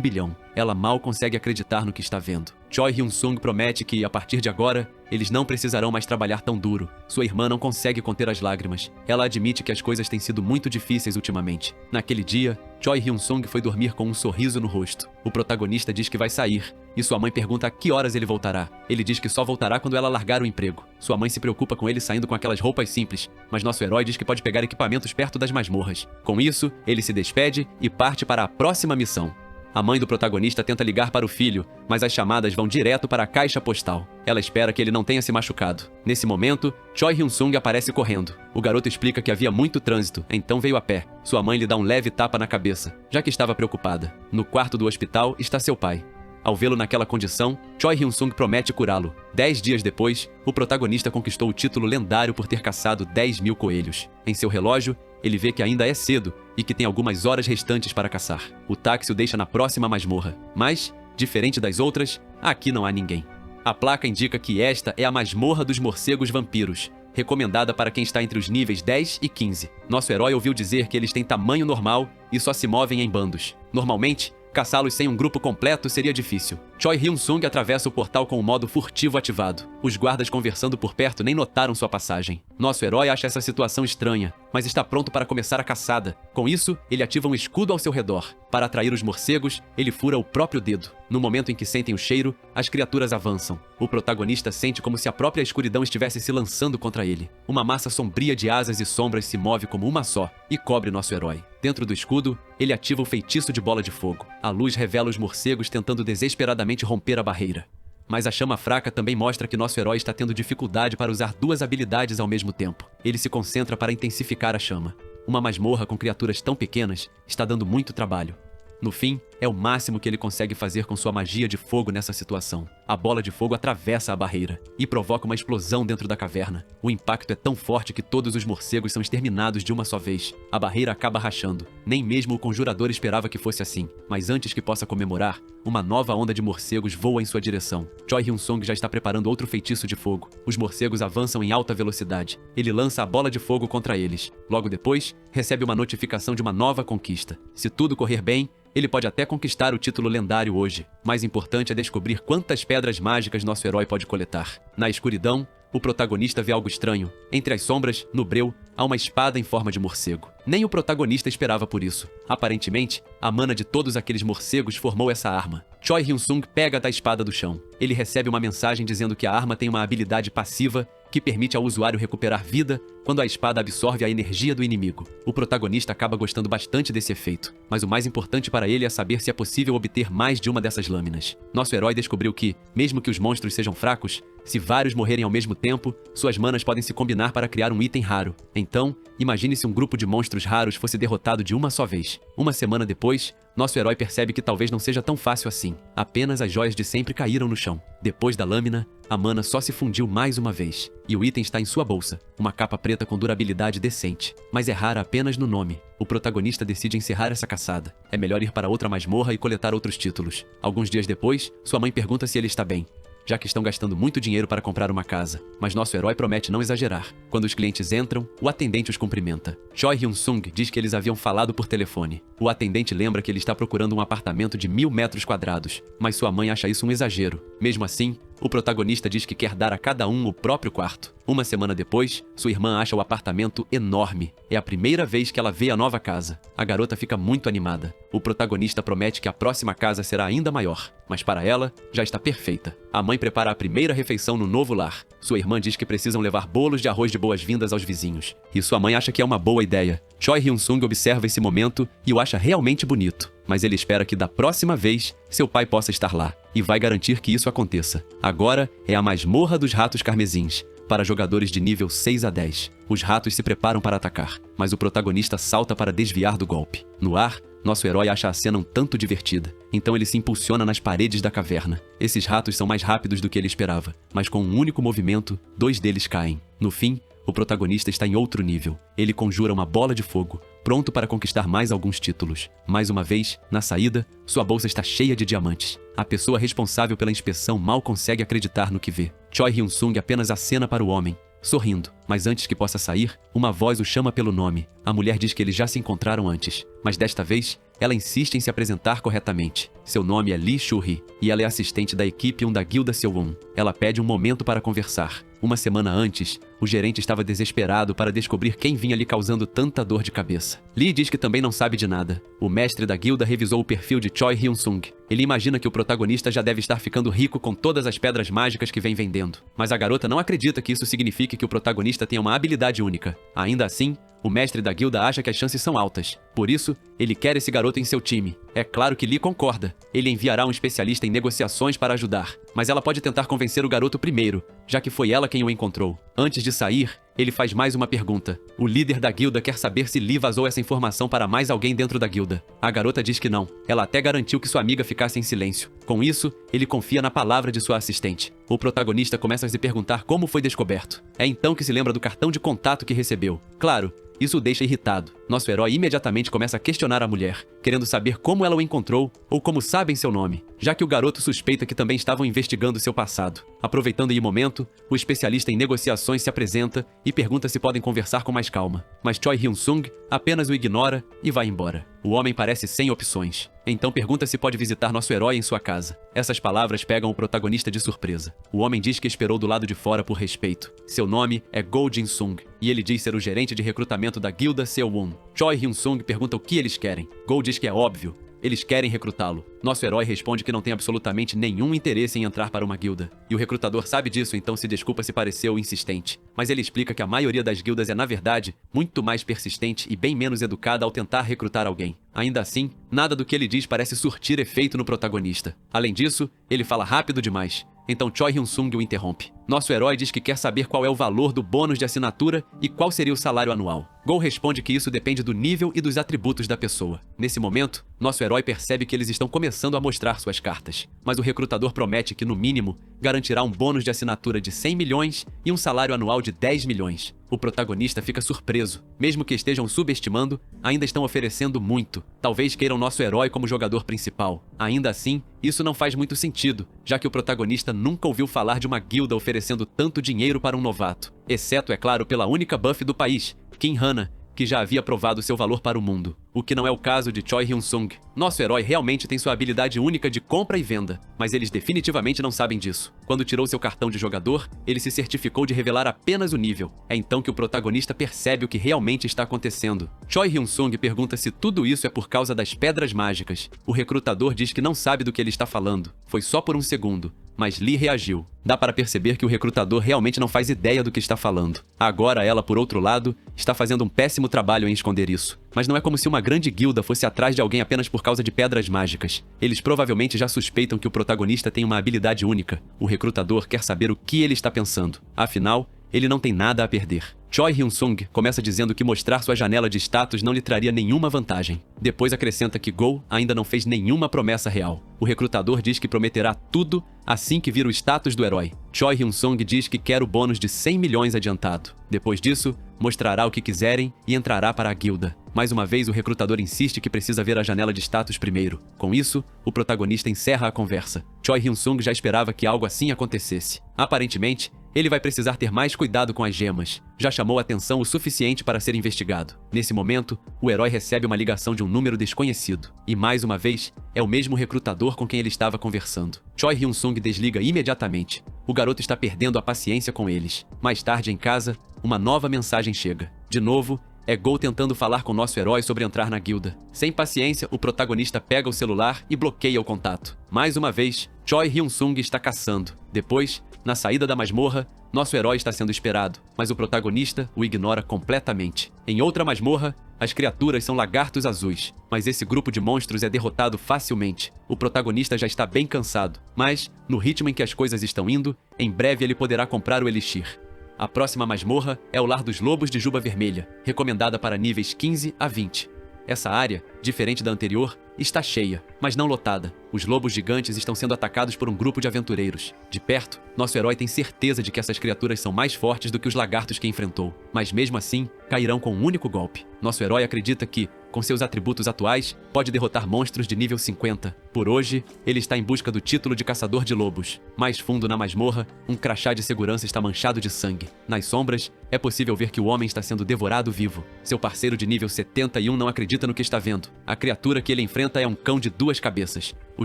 bilhão. Ela mal consegue acreditar no que está vendo. Choi Hyun-sung promete que, a partir de agora, eles não precisarão mais trabalhar tão duro. Sua irmã não consegue conter as lágrimas. Ela admite que as coisas têm sido muito difíceis ultimamente. Naquele dia, Choi Hyun-sung foi dormir com um sorriso no rosto. O protagonista diz que vai sair, e sua mãe pergunta a que horas ele voltará. Ele diz que só voltará quando ela largar o emprego. Sua mãe se preocupa com ele saindo com aquelas roupas simples, mas nosso herói diz que pode pegar equipamentos perto das masmorras. Com isso, ele se despede e parte para a próxima missão. A mãe do protagonista tenta ligar para o filho, mas as chamadas vão direto para a caixa postal. Ela espera que ele não tenha se machucado. Nesse momento, Choi Hyun-sung aparece correndo. O garoto explica que havia muito trânsito, então veio a pé. Sua mãe lhe dá um leve tapa na cabeça, já que estava preocupada. No quarto do hospital está seu pai. Ao vê-lo naquela condição, Choi Hyun-sung promete curá-lo. 10 dias depois, o protagonista conquistou o título lendário por ter caçado 10 mil coelhos. Em seu relógio, ele vê que ainda é cedo e que tem algumas horas restantes para caçar. O táxi o deixa na próxima masmorra. Mas, diferente das outras, aqui não há ninguém. A placa indica que esta é a masmorra dos morcegos vampiros, recomendada para quem está entre os níveis 10 e 15. Nosso herói ouviu dizer que eles têm tamanho normal e só se movem em bandos. Normalmente, caçá-los sem um grupo completo seria difícil. Choi Hyun-sung atravessa o portal com o modo furtivo ativado. Os guardas conversando por perto nem notaram sua passagem. Nosso herói acha essa situação estranha, mas está pronto para começar a caçada. Com isso, ele ativa um escudo ao seu redor. Para atrair os morcegos, ele fura o próprio dedo. No momento em que sentem o cheiro, as criaturas avançam. O protagonista sente como se a própria escuridão estivesse se lançando contra ele. Uma massa sombria de asas e sombras se move como uma só e cobre nosso herói. Dentro do escudo, ele ativa o feitiço de bola de fogo. A luz revela os morcegos tentando desesperadamente romper a barreira. Mas a chama fraca também mostra que nosso herói está tendo dificuldade para usar duas habilidades ao mesmo tempo. Ele se concentra para intensificar a chama. Uma masmorra com criaturas tão pequenas está dando muito trabalho. No fim, é o máximo que ele consegue fazer com sua magia de fogo nessa situação. A bola de fogo atravessa a barreira e provoca uma explosão dentro da caverna. O impacto é tão forte que todos os morcegos são exterminados de uma só vez. A barreira acaba rachando. Nem mesmo o conjurador esperava que fosse assim. Mas antes que possa comemorar, uma nova onda de morcegos voa em sua direção. Choi Hyun-sung já está preparando outro feitiço de fogo. Os morcegos avançam em alta velocidade. Ele lança a bola de fogo contra eles. Logo depois, recebe uma notificação de uma nova conquista. Se tudo correr bem, ele pode até conquistar o título lendário hoje. Mais importante é descobrir quantas pedras mágicas nosso herói pode coletar. Na escuridão, o protagonista vê algo estranho. Entre as sombras, no breu, há uma espada em forma de morcego. Nem o protagonista esperava por isso. Aparentemente, a mana de todos aqueles morcegos formou essa arma. Choi Hyun-sung pega a espada do chão. Ele recebe uma mensagem dizendo que a arma tem uma habilidade passiva que permite ao usuário recuperar vida quando a espada absorve a energia do inimigo. O protagonista acaba gostando bastante desse efeito, mas o mais importante para ele é saber se é possível obter mais de uma dessas lâminas. Nosso herói descobriu que, mesmo que os monstros sejam fracos, se vários morrerem ao mesmo tempo, suas manas podem se combinar para criar um item raro. Então, imagine se um grupo de monstros raros fosse derrotado de uma só vez. Uma semana depois, nosso herói percebe que talvez não seja tão fácil assim. Apenas as joias de sempre caíram no chão. Depois da lâmina, a mana só se fundiu mais uma vez. E o item está em sua bolsa, uma capa preta com durabilidade decente. Mas é rara apenas no nome. O protagonista decide encerrar essa caçada. É melhor ir para outra masmorra e coletar outros títulos. Alguns dias depois, sua mãe pergunta se ele está bem, já que estão gastando muito dinheiro para comprar uma casa. Mas nosso herói promete não exagerar. Quando os clientes entram, o atendente os cumprimenta. Choi Hyun-sung diz que eles haviam falado por telefone. O atendente lembra que ele está procurando um apartamento de 1000 metros quadrados, mas sua mãe acha isso um exagero. Mesmo assim, o protagonista diz que quer dar a cada um o próprio quarto. Uma semana depois, sua irmã acha o apartamento enorme. É a primeira vez que ela vê a nova casa. A garota fica muito animada. O protagonista promete que a próxima casa será ainda maior, mas para ela, já está perfeita. A mãe prepara a primeira refeição no novo lar. Sua irmã diz que precisam levar bolos de arroz de boas-vindas aos vizinhos. E sua mãe acha que é uma boa ideia. Choi Hyun-sung observa esse momento e o acha realmente bonito. Mas ele espera que da próxima vez, seu pai possa estar lá. E vai garantir que isso aconteça. Agora é a masmorra dos ratos carmesins, para jogadores de nível 6 a 10. Os ratos se preparam para atacar, mas o protagonista salta para desviar do golpe. No ar, nosso herói acha a cena um tanto divertida, então ele se impulsiona nas paredes da caverna. Esses ratos são mais rápidos do que ele esperava, mas com um único movimento, 2 deles caem. No fim, o protagonista está em outro nível. Ele conjura uma bola de fogo, pronto para conquistar mais alguns títulos. Mais uma vez, na saída, sua bolsa está cheia de diamantes. A pessoa responsável pela inspeção mal consegue acreditar no que vê. Choi Hyun-sung apenas acena para o homem, sorrindo. Mas antes que possa sair, uma voz o chama pelo nome. A mulher diz que eles já se encontraram antes, mas desta vez, ela insiste em se apresentar corretamente. Seu nome é Lee Shu-hee, e ela é assistente da equipe 1 da Guilda Seo-won. Ela pede um momento para conversar. Uma semana antes, o gerente estava desesperado para descobrir quem vinha lhe causando tanta dor de cabeça. Lee diz que também não sabe de nada. O mestre da guilda revisou o perfil de Choi Hyun-sung. Ele imagina que o protagonista já deve estar ficando rico com todas as pedras mágicas que vem vendendo. Mas a garota não acredita que isso signifique que o protagonista tenha uma habilidade única. Ainda assim, o mestre da guilda acha que as chances são altas. Por isso, ele quer esse garoto em seu time. É claro que Lee concorda. Ele enviará um especialista em negociações para ajudar. Mas ela pode tentar convencer o garoto primeiro, já que foi ela quem o encontrou. Antes de sair, ele faz mais uma pergunta. O líder da guilda quer saber se Lee vazou essa informação para mais alguém dentro da guilda. A garota diz que não. Ela até garantiu que sua amiga ficasse em silêncio. Com isso, ele confia na palavra de sua assistente. O protagonista começa a se perguntar como foi descoberto. É então que se lembra do cartão de contato que recebeu. Claro, isso o deixa irritado. Nosso herói imediatamente começa a questionar a mulher, querendo saber como ela o encontrou ou como sabem seu nome, já que o garoto suspeita que também estavam investigando seu passado. Aproveitando o momento, o especialista em negociações se apresenta e pergunta se podem conversar com mais calma. Mas Choi Hyun-sung apenas o ignora e vai embora. O homem parece sem opções. Então pergunta se pode visitar nosso herói em sua casa. Essas palavras pegam o protagonista de surpresa. O homem diz que esperou do lado de fora por respeito. Seu nome é Go Jin-sung e ele diz ser o gerente de recrutamento da Guilda Seo-won. Choi Hyun-sung pergunta o que eles querem. Go diz que é óbvio. Eles querem recrutá-lo. Nosso herói responde que não tem absolutamente nenhum interesse em entrar para uma guilda. E o recrutador sabe disso, então se desculpa se pareceu insistente. Mas ele explica que a maioria das guildas é, na verdade, muito mais persistente e bem menos educada ao tentar recrutar alguém. Ainda assim, nada do que ele diz parece surtir efeito no protagonista. Além disso, ele fala rápido demais. Então Choi Hyun-sung o interrompe. Nosso herói diz que quer saber qual é o valor do bônus de assinatura e qual seria o salário anual. Go responde que isso depende do nível e dos atributos da pessoa. Nesse momento, nosso herói percebe que eles estão começando a mostrar suas cartas. Mas o recrutador promete que, no mínimo, garantirá um bônus de assinatura de 100 milhões e um salário anual de 10 milhões. O protagonista fica surpreso. Mesmo que estejam subestimando, ainda estão oferecendo muito. Talvez queiram nosso herói como jogador principal. Ainda assim, isso não faz muito sentido, já que o protagonista nunca ouviu falar de uma guilda oferecendo tanto dinheiro para um novato. Exceto, é claro, pela única buff do país, Kim Hana, que já havia provado seu valor para o mundo. O que não é o caso de Choi Hyun-sung. Nosso herói realmente tem sua habilidade única de compra e venda, mas eles definitivamente não sabem disso. Quando tirou seu cartão de jogador, ele se certificou de revelar apenas o nível. É então que o protagonista percebe o que realmente está acontecendo. Choi Hyun-sung pergunta se tudo isso é por causa das pedras mágicas. O recrutador diz que não sabe do que ele está falando. Foi só por um segundo. mas Lee reagiu. Dá para perceber que o recrutador realmente não faz ideia do que está falando. Agora ela, por outro lado, está fazendo um péssimo trabalho em esconder isso. Mas não é como se uma grande guilda fosse atrás de alguém apenas por causa de pedras mágicas. Eles provavelmente já suspeitam que o protagonista tem uma habilidade única. O recrutador quer saber o que ele está pensando. Afinal, ele não tem nada a perder. Choi Hyun-sung começa dizendo que mostrar sua janela de status não lhe traria nenhuma vantagem. Depois acrescenta que Go ainda não fez nenhuma promessa real. O recrutador diz que prometerá tudo assim que vir o status do herói. Choi Hyun-sung diz que quer o bônus de 100 milhões adiantado. Depois disso, mostrará o que quiserem e entrará para a guilda. Mais uma vez, o recrutador insiste que precisa ver a janela de status primeiro. Com isso, o protagonista encerra a conversa. Choi Hyun-sung já esperava que algo assim acontecesse. Aparentemente, ele vai precisar ter mais cuidado com as gemas. Já chamou atenção o suficiente para ser investigado. Nesse momento, o herói recebe uma ligação de um número desconhecido. E mais uma vez, é o mesmo recrutador com quem ele estava conversando. Choi Hyun-sung desliga imediatamente. O garoto está perdendo a paciência com eles. Mais tarde, em casa, uma nova mensagem chega. De novo, é Go tentando falar com nosso herói sobre entrar na guilda. Sem paciência, o protagonista pega o celular e bloqueia o contato. Mais uma vez, Choi Hyun-sung está caçando. Depois, na saída da masmorra, nosso herói está sendo esperado, mas o protagonista o ignora completamente. Em outra masmorra, as criaturas são lagartos azuis, mas esse grupo de monstros é derrotado facilmente. O protagonista já está bem cansado, mas, no ritmo em que as coisas estão indo, em breve ele poderá comprar o elixir. A próxima masmorra é o Lar dos Lobos de Juba Vermelha, recomendada para níveis 15 a 20. Essa área, diferente da anterior, está cheia, mas não lotada. Os lobos gigantes estão sendo atacados por um grupo de aventureiros. De perto, nosso herói tem certeza de que essas criaturas são mais fortes do que os lagartos que enfrentou, mas mesmo assim, cairão com um único golpe. Nosso herói acredita que, com seus atributos atuais, pode derrotar monstros de nível 50. Por hoje, ele está em busca do título de caçador de lobos. Mais fundo na masmorra, um crachá de segurança está manchado de sangue. Nas sombras, é possível ver que o homem está sendo devorado vivo. Seu parceiro de nível 71 não acredita no que está vendo. A criatura que ele enfrenta é um cão de 2 cabeças. O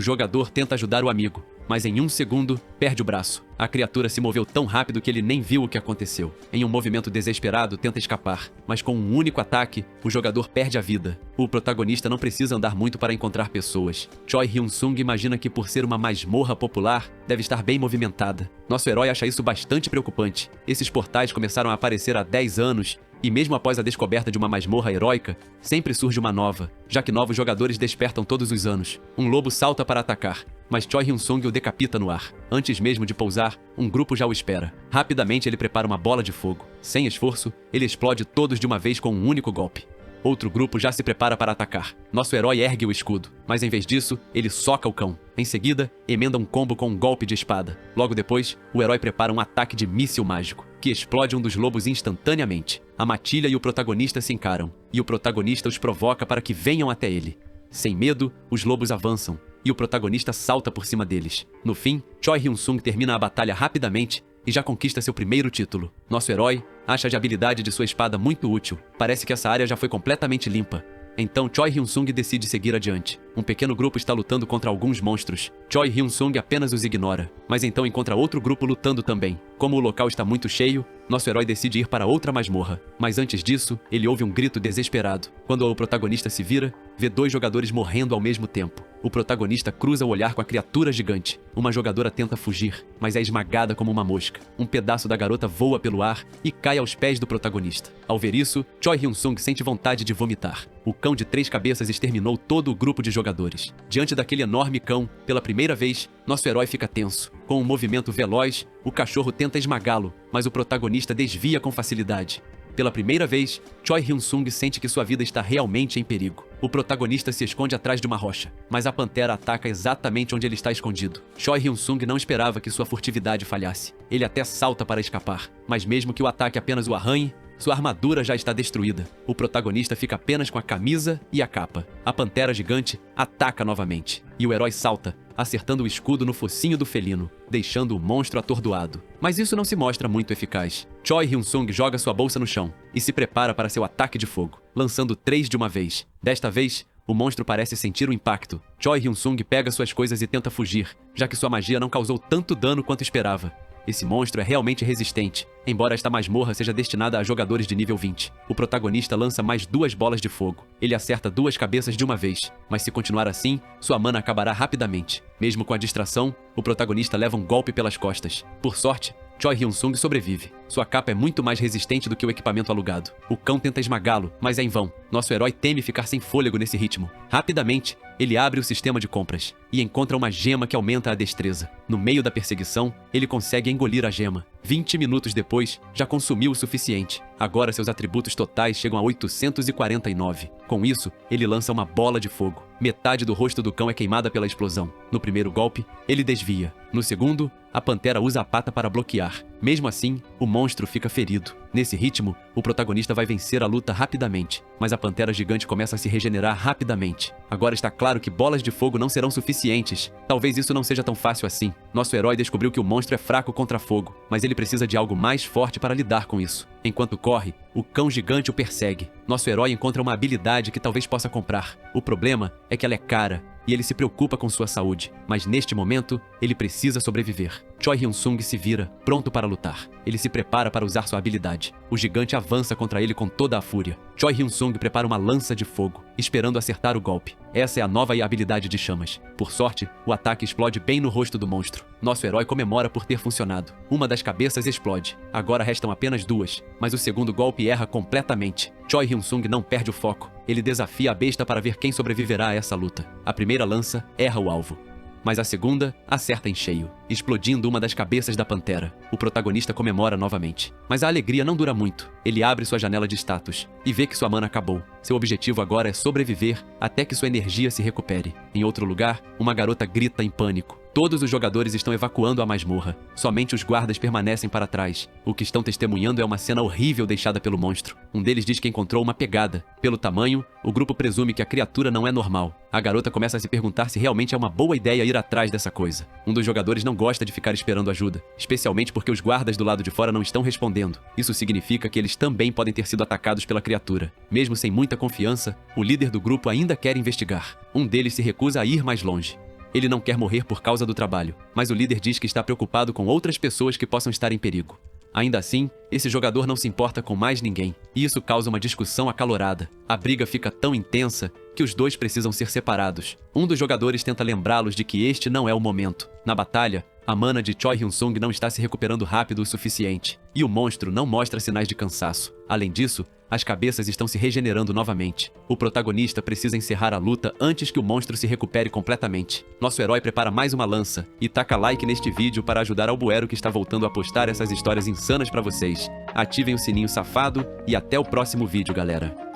jogador tenta ajudar o amigo, mas em 1 segundo, perde o braço. A criatura se moveu tão rápido que ele nem viu o que aconteceu. Em um movimento desesperado, tenta escapar, mas com um único ataque, o jogador perde a vida. O protagonista não precisa andar muito para encontrar pessoas. Choi Hyun-sung imagina que, por ser uma masmorra popular, deve estar bem movimentada. Nosso herói acha isso bastante preocupante. Esses portais começaram a aparecer há 10 anos, e mesmo após a descoberta de uma masmorra heróica, sempre surge uma nova, já que novos jogadores despertam todos os anos. Um lobo salta para atacar, mas Choi Hyun-sung o decapita no ar. Antes mesmo de pousar, um grupo já o espera. Rapidamente ele prepara uma bola de fogo. Sem esforço, ele explode todos de uma vez com um único golpe. Outro grupo já se prepara para atacar. Nosso herói ergue o escudo, mas em vez disso, ele soca o cão. Em seguida, emenda um combo com um golpe de espada. Logo depois, o herói prepara um ataque de míssil mágico, que explode um dos lobos instantaneamente. A matilha e o protagonista se encaram, e o protagonista os provoca para que venham até ele. Sem medo, os lobos avançam, e o protagonista salta por cima deles. No fim, Choi Hyun-sung termina a batalha rapidamente e já conquista seu primeiro título. Nosso herói acha a habilidade de sua espada muito útil. Parece que essa área já foi completamente limpa. Então Choi Hyun-sung decide seguir adiante. Um pequeno grupo está lutando contra alguns monstros. Choi Hyun-sung apenas os ignora, mas então encontra outro grupo lutando também. Como o local está muito cheio, nosso herói decide ir para outra masmorra. Mas antes disso, ele ouve um grito desesperado. Quando o protagonista se vira, vê 2 jogadores morrendo ao mesmo tempo. O protagonista cruza o olhar com a criatura gigante. Uma jogadora tenta fugir, mas é esmagada como uma mosca. Um pedaço da garota voa pelo ar e cai aos pés do protagonista. Ao ver isso, Choi Hyun-sung sente vontade de vomitar. O cão de 3 cabeças exterminou todo o grupo de jogadores. Diante daquele enorme cão, pela primeira vez, nosso herói fica tenso. Com um movimento veloz, o cachorro tenta esmagá-lo, mas o protagonista desvia com facilidade. Pela primeira vez, Choi Hyun-sung sente que sua vida está realmente em perigo. O protagonista se esconde atrás de uma rocha, mas a pantera ataca exatamente onde ele está escondido. Choi Hyun-sung não esperava que sua furtividade falhasse. Ele até salta para escapar, mas mesmo que o ataque apenas o arranhe, sua armadura já está destruída. O protagonista fica apenas com a camisa e a capa. A pantera gigante ataca novamente, e o herói salta, acertando o escudo no focinho do felino, deixando o monstro atordoado. Mas isso não se mostra muito eficaz. Choi Hyun-sung joga sua bolsa no chão e se prepara para seu ataque de fogo, lançando 3 de uma vez. Desta vez, o monstro parece sentir o impacto. Choi Hyun-sung pega suas coisas e tenta fugir, já que sua magia não causou tanto dano quanto esperava. Esse monstro é realmente resistente, embora esta masmorra seja destinada a jogadores de nível 20. O protagonista lança mais 2 bolas de fogo. Ele acerta 2 cabeças de uma vez, mas se continuar assim, sua mana acabará rapidamente. Mesmo com a distração, o protagonista leva um golpe pelas costas. Por sorte, Choi Hyun-sung sobrevive. Sua capa é muito mais resistente do que o equipamento alugado. O cão tenta esmagá-lo, mas é em vão. Nosso herói teme ficar sem fôlego nesse ritmo. Rapidamente, ele abre o sistema de compras e encontra uma gema que aumenta a destreza. No meio da perseguição, ele consegue engolir a gema. 20 minutos depois, já consumiu o suficiente. Agora seus atributos totais chegam a 849. Com isso, ele lança uma bola de fogo. Metade do rosto do cão é queimada pela explosão. No primeiro golpe, ele desvia. No segundo, a pantera usa a pata para bloquear. Mesmo assim, o monstro fica ferido. Nesse ritmo, o protagonista vai vencer a luta rapidamente, mas a pantera gigante começa a se regenerar rapidamente. Agora está claro que bolas de fogo não serão suficientes. Talvez isso não seja tão fácil assim. Nosso herói descobriu que o monstro é fraco contra fogo, mas ele precisa de algo mais forte para lidar com isso. Enquanto corre, o cão gigante o persegue. Nosso herói encontra uma habilidade que talvez possa comprar. O problema é que ela é cara, e ele se preocupa com sua saúde. Mas neste momento, ele precisa sobreviver. Choi Hyun-sung se vira, pronto para lutar. Ele se prepara para usar sua habilidade. O gigante avança contra ele com toda a fúria. Choi Hyun-sung prepara uma lança de fogo, esperando acertar o golpe. Essa é a nova habilidade de chamas. Por sorte, o ataque explode bem no rosto do monstro. Nosso herói comemora por ter funcionado. Uma das cabeças explode. Agora restam apenas 2, mas o segundo golpe erra completamente. Choi Hyun-sung não perde o foco. Ele desafia a besta para ver quem sobreviverá a essa luta. A primeira lança erra o alvo, mas a segunda acerta em cheio, explodindo uma das cabeças da pantera. O protagonista comemora novamente. Mas a alegria não dura muito. Ele abre sua janela de status e vê que sua mana acabou. Seu objetivo agora é sobreviver até que sua energia se recupere. Em outro lugar, uma garota grita em pânico. Todos os jogadores estão evacuando a masmorra. Somente os guardas permanecem para trás. O que estão testemunhando é uma cena horrível deixada pelo monstro. Um deles diz que encontrou uma pegada. Pelo tamanho, o grupo presume que a criatura não é normal. A garota começa a se perguntar se realmente é uma boa ideia ir atrás dessa coisa. Um dos jogadores não gosta de ficar esperando ajuda, especialmente porque os guardas do lado de fora não estão respondendo. Isso significa que eles também podem ter sido atacados pela criatura. Mesmo sem muita confiança, o líder do grupo ainda quer investigar. Um deles se recusa a ir mais longe. Ele não quer morrer por causa do trabalho, mas o líder diz que está preocupado com outras pessoas que possam estar em perigo. Ainda assim, esse jogador não se importa com mais ninguém, e isso causa uma discussão acalorada. A briga fica tão intensa que os dois precisam ser separados. Um dos jogadores tenta lembrá-los de que este não é o momento. Na batalha, a mana de Choi Hyun-sung não está se recuperando rápido o suficiente, e o monstro não mostra sinais de cansaço. Além disso, as cabeças estão se regenerando novamente. O protagonista precisa encerrar a luta antes que o monstro se recupere completamente. Nosso herói prepara mais uma lança e taca like neste vídeo para ajudar ao Buero que está voltando a postar essas histórias insanas para vocês. Ativem o sininho safado e até o próximo vídeo, galera.